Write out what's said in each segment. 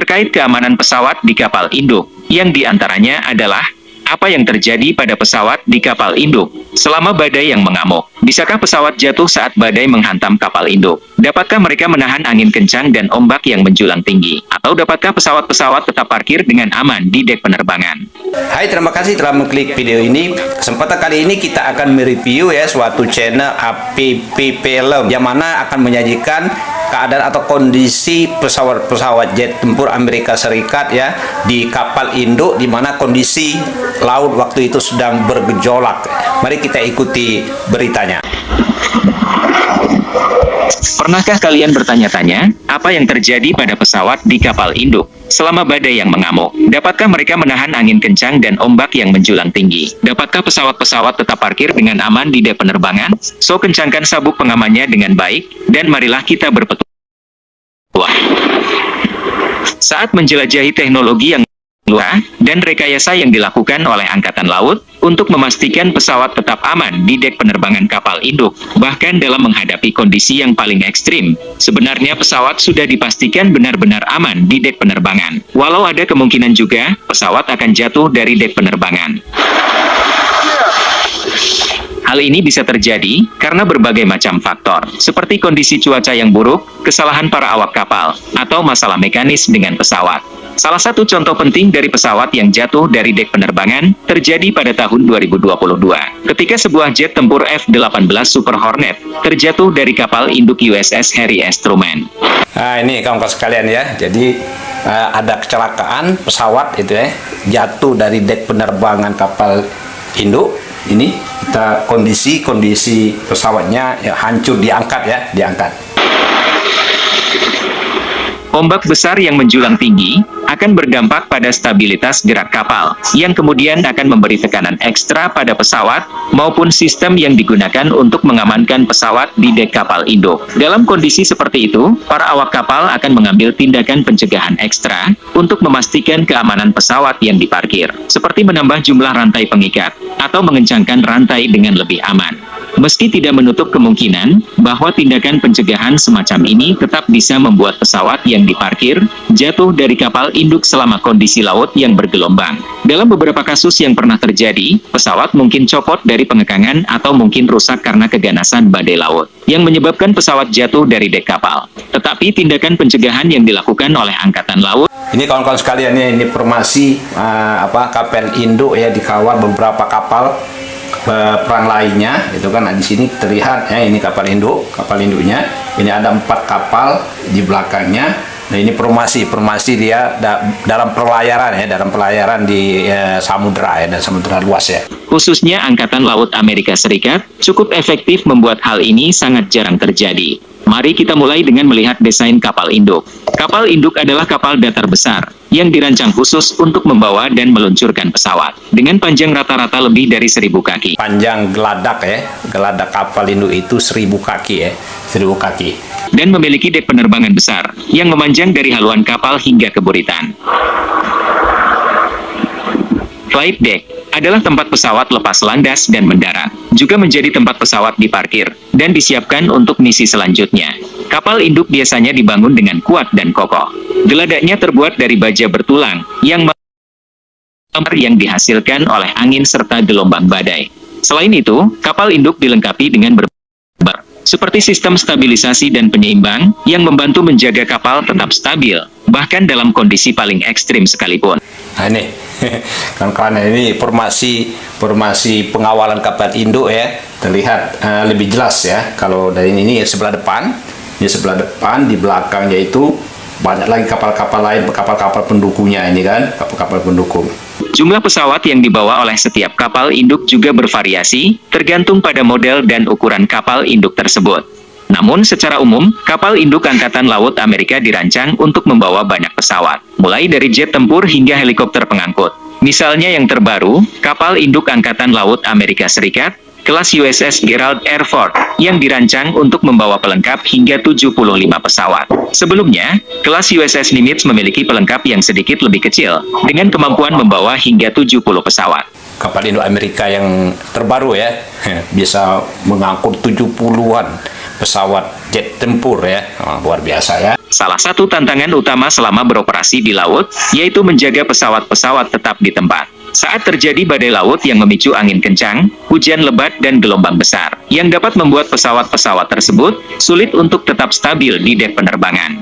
terkait keamanan pesawat di kapal induk, yang diantaranya adalah apa yang terjadi pada pesawat di kapal induk selama badai yang mengamuk. Bisakah pesawat jatuh saat badai menghantam kapal induk? Dapatkah mereka menahan angin kencang dan ombak yang menjulang tinggi? Atau dapatkah pesawat-pesawat tetap parkir dengan aman di dek penerbangan? Hai, terima kasih telah mengklik video ini. Kesempatan kali ini kita akan mereview ya suatu channel APP Film yang mana akan menyajikan keadaan atau kondisi pesawat jet tempur Amerika Serikat ya di kapal induk, di mana kondisi laut waktu itu sedang bergejolak. Mari kita ikuti beritanya. Pernahkah kalian bertanya-tanya, apa yang terjadi pada pesawat di kapal induk selama badai yang mengamuk? Dapatkah mereka menahan angin kencang dan ombak yang menjulang tinggi? Dapatkah pesawat-pesawat tetap parkir dengan aman di dek penerbangan? So, kencangkan sabuk pengamannya dengan baik, dan marilah kita berpetualang. Saat menjelajahi teknologi yang luar dan rekayasa yang dilakukan oleh Angkatan Laut untuk memastikan pesawat tetap aman di dek penerbangan kapal induk, bahkan dalam menghadapi kondisi yang paling ekstrim, sebenarnya pesawat sudah dipastikan benar-benar aman di dek penerbangan. Walau ada kemungkinan juga, pesawat akan jatuh dari dek penerbangan. Hal ini bisa terjadi karena berbagai macam faktor, seperti kondisi cuaca yang buruk, kesalahan para awak kapal, atau masalah mekanis dengan pesawat. Salah satu contoh penting dari pesawat yang jatuh dari dek penerbangan terjadi pada tahun 2022, ketika sebuah jet tempur F-18 Super Hornet terjatuh dari kapal induk USS Harry S. Truman. Nah, ini kawan-kawan sekalian ya. Jadi ada kecelakaan pesawat itu ya, jatuh dari dek penerbangan kapal induk. Ini kita kondisi pesawatnya ya, hancur, diangkat. Ombak besar yang menjulang tinggi akan berdampak pada stabilitas gerak kapal, yang kemudian akan memberi tekanan ekstra pada pesawat maupun sistem yang digunakan untuk mengamankan pesawat di dek kapal induk. Dalam kondisi seperti itu, para awak kapal akan mengambil tindakan pencegahan ekstra untuk memastikan keamanan pesawat yang diparkir, seperti menambah jumlah rantai pengikat atau mengencangkan rantai dengan lebih aman. Meski tidak menutup kemungkinan bahwa tindakan pencegahan semacam ini tetap bisa membuat pesawat yang diparkir jatuh dari kapal induk selama kondisi laut yang bergelombang. Dalam beberapa kasus yang pernah terjadi, pesawat mungkin copot dari pengekangan atau mungkin rusak karena keganasan badai laut, yang menyebabkan pesawat jatuh dari dek kapal. Tetapi tindakan pencegahan yang dilakukan oleh Angkatan Laut. Ini kawan-kawan sekalian ya, ini informasi kapal induk ya, dikawal beberapa kapal perang lainnya itu kan. Di sini terlihat ya, ini kapal induknya, ini ada 4 kapal di belakangnya. Nah, ini formasi dia dalam pelayaran di samudra dan samudra luas ya. Khususnya Angkatan Laut Amerika Serikat cukup efektif membuat hal ini sangat jarang terjadi. Mari kita mulai dengan melihat desain kapal induk. Kapal induk adalah kapal datar besar yang dirancang khusus untuk membawa dan meluncurkan pesawat dengan panjang rata-rata lebih dari 1000 kaki. Panjang geladak kapal induk itu 1000 kaki ya, 1000 kaki. Dan memiliki dek penerbangan besar yang memanjang dari haluan kapal hingga ke buritan. Flight deck adalah tempat pesawat lepas landas dan mendarat, juga menjadi tempat pesawat diparkir dan disiapkan untuk misi selanjutnya. Kapal induk biasanya dibangun dengan kuat dan kokoh. Geladaknya terbuat dari baja bertulang yang dihasilkan oleh angin serta gelombang badai. Selain itu, kapal induk dilengkapi dengan seperti sistem stabilisasi dan penyeimbang yang membantu menjaga kapal tetap stabil, bahkan dalam kondisi paling ekstrim sekalipun. Nah, ini kawan-kawan, ini formasi pengawalan kapal induk ya, terlihat lebih jelas ya. Kalau dari ini sebelah depan, di belakangnya itu banyak lagi kapal-kapal lain, kapal-kapal pendukungnya ini kan, kapal-kapal pendukung. Jumlah pesawat yang dibawa oleh setiap kapal induk juga bervariasi, tergantung pada model dan ukuran kapal induk tersebut. Namun secara umum, kapal induk Angkatan Laut Amerika dirancang untuk membawa banyak pesawat, mulai dari jet tempur hingga helikopter pengangkut. Misalnya yang terbaru, kapal induk Angkatan Laut Amerika Serikat, kelas USS Gerald R. Ford, yang dirancang untuk membawa pelengkap hingga 75 pesawat. Sebelumnya, kelas USS Nimitz memiliki pelengkap yang sedikit lebih kecil, dengan kemampuan membawa hingga 70 pesawat. Kapal induk Amerika yang terbaru ya, bisa mengangkut 70-an pesawat jet tempur ya. Luar biasa ya. Salah satu tantangan utama selama beroperasi di laut, yaitu menjaga pesawat-pesawat tetap di tempat. Saat terjadi badai laut yang memicu angin kencang, hujan lebat dan gelombang besar, yang dapat membuat pesawat-pesawat tersebut sulit untuk tetap stabil di dek penerbangan.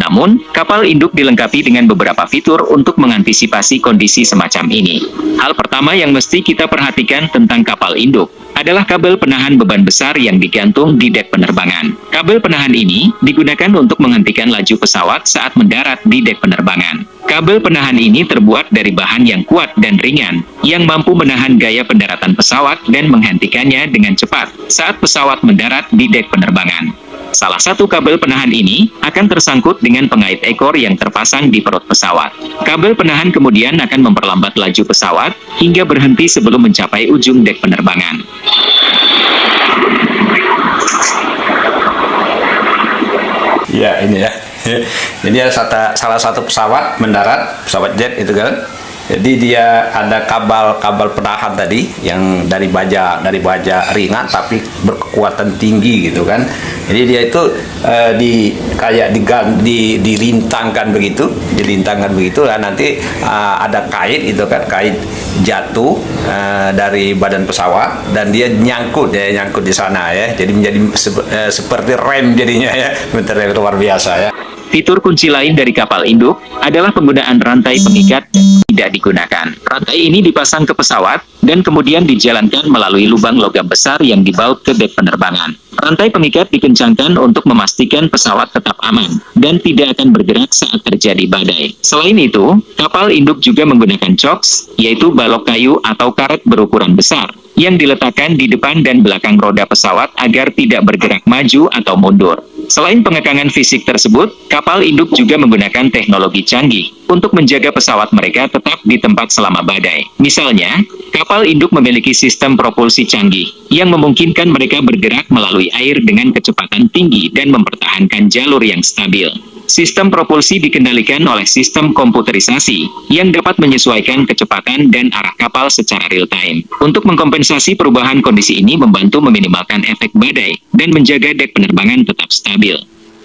Namun, kapal induk dilengkapi dengan beberapa fitur untuk mengantisipasi kondisi semacam ini. Hal pertama yang mesti kita perhatikan tentang kapal induk adalah kabel penahan beban besar yang digantung di dek penerbangan. Kabel penahan ini digunakan untuk menghentikan laju pesawat saat mendarat di dek penerbangan. Kabel penahan ini terbuat dari bahan yang kuat dan ringan, yang mampu menahan gaya pendaratan pesawat dan menghentikannya dengan cepat saat pesawat mendarat di dek penerbangan. Salah satu kabel penahan ini akan tersangkut dengan pengait ekor yang terpasang di perut pesawat. Kabel penahan kemudian akan memperlambat laju pesawat hingga berhenti sebelum mencapai ujung dek penerbangan. Ya, ini ya. Jadi ada salah satu pesawat mendarat, pesawat jet itu kan. Jadi dia ada kabel penahan tadi yang dari baja ringan tapi berkekuatan tinggi gitu kan. Jadi dia itu dirintangkan begitu, dan nanti ada kait itu kan, kait jatuh dari badan pesawat dan dia nyangkut di sana ya. Jadi menjadi seperti rem jadinya ya. Bentar, luar biasa ya. Fitur kunci lain dari kapal induk adalah penggunaan rantai pengikat yang tidak digunakan. Rantai ini dipasang ke pesawat dan kemudian dijalankan melalui lubang logam besar yang dibaut ke dek penerbangan. Rantai pengikat dikencangkan untuk memastikan pesawat tetap aman dan tidak akan bergerak saat terjadi badai. Selain itu, kapal induk juga menggunakan chocks, yaitu balok kayu atau karet berukuran besar, yang diletakkan di depan dan belakang roda pesawat agar tidak bergerak maju atau mundur. Selain pengekangan fisik tersebut, kapal induk juga menggunakan teknologi canggih untuk menjaga pesawat mereka tetap di tempat selama badai. Misalnya, kapal induk memiliki sistem propulsi canggih yang memungkinkan mereka bergerak melalui air dengan kecepatan tinggi dan mempertahankan jalur yang stabil. Sistem propulsi dikendalikan oleh sistem komputerisasi yang dapat menyesuaikan kecepatan dan arah kapal secara real-time. Untuk mengkompensasi perubahan kondisi ini membantu meminimalkan efek badai dan menjaga dek penerbangan tetap stabil.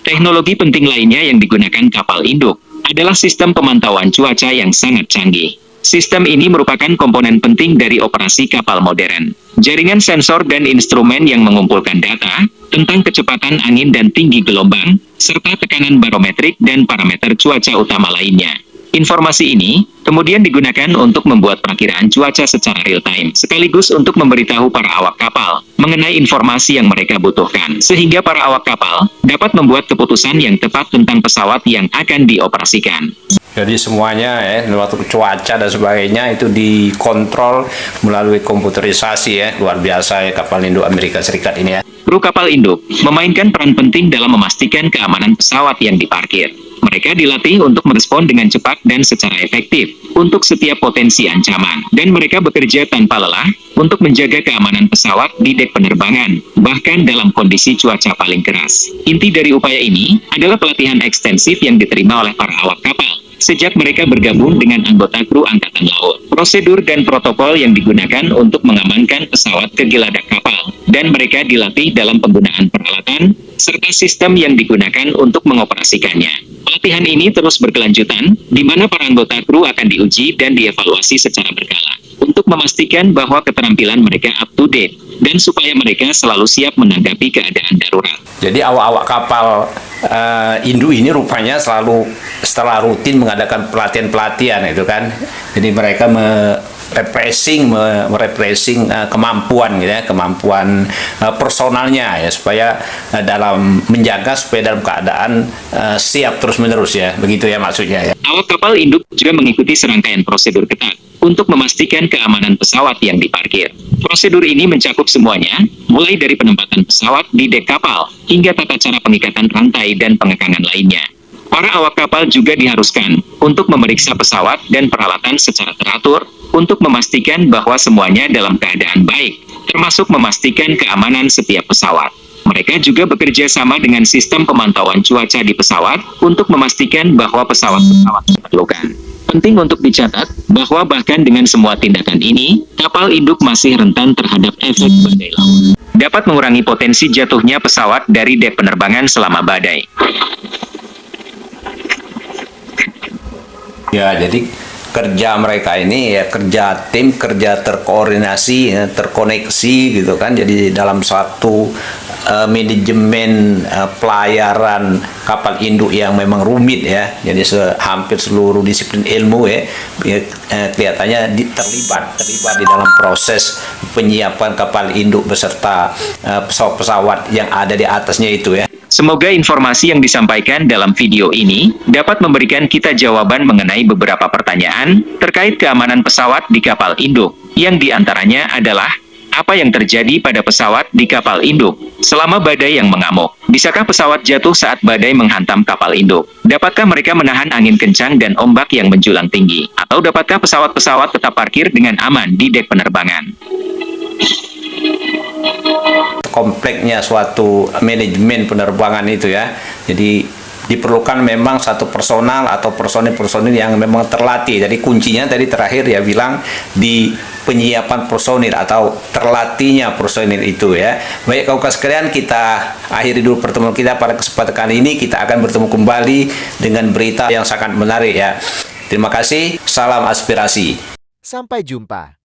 Teknologi penting lainnya yang digunakan kapal induk adalah sistem pemantauan cuaca yang sangat canggih. Sistem ini merupakan komponen penting dari operasi kapal modern. Jaringan sensor dan instrumen yang mengumpulkan data tentang kecepatan angin dan tinggi gelombang, serta tekanan barometrik dan parameter cuaca utama lainnya. Informasi ini kemudian digunakan untuk membuat perakiraan cuaca secara real-time, sekaligus untuk memberitahu para awak kapal mengenai informasi yang mereka butuhkan, sehingga para awak kapal dapat membuat keputusan yang tepat tentang pesawat yang akan dioperasikan. Jadi semuanya ya, waktu cuaca dan sebagainya itu dikontrol melalui komputerisasi ya. Luar biasa ya kapal induk Amerika Serikat ini ya. Kru kapal induk memainkan peran penting dalam memastikan keamanan pesawat yang diparkir. Mereka dilatih untuk merespon dengan cepat dan secara efektif untuk setiap potensi ancaman, dan mereka bekerja tanpa lelah untuk menjaga keamanan pesawat di dek penerbangan, bahkan dalam kondisi cuaca paling keras. Inti dari upaya ini adalah pelatihan ekstensif yang diterima oleh para awak kapal sejak mereka bergabung dengan anggota kru Angkatan Laut. Prosedur dan protokol yang digunakan untuk mengamankan pesawat ke geladak kapal, dan mereka dilatih dalam penggunaan peralatan serta sistem yang digunakan untuk mengoperasikannya. Pelatihan ini terus berkelanjutan, di mana para anggota kru akan diuji dan dievaluasi secara berkala untuk memastikan bahwa keterampilan mereka up to date dan supaya mereka selalu siap menanggapi keadaan darurat. Jadi awak-awak kapal Indu ini rupanya selalu setelah rutin mengadakan pelatihan-pelatihan itu kan. Jadi mereka merepressing kemampuan gitu ya, kemampuan personalnya ya, supaya dalam menjaga supaya dalam keadaan siap terus-menerus ya. Begitu ya maksudnya ya. Awak kapal induk juga mengikuti serangkaian prosedur ketat untuk memastikan keamanan pesawat yang diparkir. Prosedur ini mencakup semuanya, mulai dari penempatan pesawat di dek kapal, hingga tata cara pengikatan rantai dan pengekangan lainnya. Para awak kapal juga diharuskan untuk memeriksa pesawat dan peralatan secara teratur, untuk memastikan bahwa semuanya dalam keadaan baik, termasuk memastikan keamanan setiap pesawat. Mereka juga bekerja sama dengan sistem pemantauan cuaca di pesawat, untuk memastikan bahwa pesawat diperlukan. Penting untuk dicatat bahwa bahkan dengan semua tindakan ini, kapal induk masih rentan terhadap efek badai laut. Dapat mengurangi potensi jatuhnya pesawat dari dek penerbangan selama badai. Ya, jadi kerja mereka ini ya kerja tim, kerja terkoordinasi, ya, terkoneksi gitu kan. Jadi dalam suatu manajemen pelayaran kapal induk yang memang rumit ya. Jadi hampir seluruh disiplin ilmu kelihatannya terlibat di dalam proses penyiapan kapal induk beserta pesawat-pesawat yang ada di atasnya itu ya. Semoga informasi yang disampaikan dalam video ini dapat memberikan kita jawaban mengenai beberapa pertanyaan terkait keamanan pesawat di kapal induk, yang diantaranya adalah, apa yang terjadi pada pesawat di kapal induk selama badai yang mengamuk? Bisakah pesawat jatuh saat badai menghantam kapal induk? Dapatkah mereka menahan angin kencang dan ombak yang menjulang tinggi? Atau dapatkah pesawat-pesawat tetap parkir dengan aman di dek penerbangan? Kompleknya suatu manajemen penerbangan itu ya. Jadi diperlukan memang satu personal atau personil-personil yang memang terlatih. Jadi kuncinya tadi terakhir ya bilang di penyiapan personil atau terlatihnya personil itu ya. Baik kawan sekalian, kita akhiri dulu pertemuan kita pada kesempatan kali ini. Kita akan bertemu kembali dengan berita yang sangat menarik ya. Terima kasih, salam aspirasi. Sampai jumpa.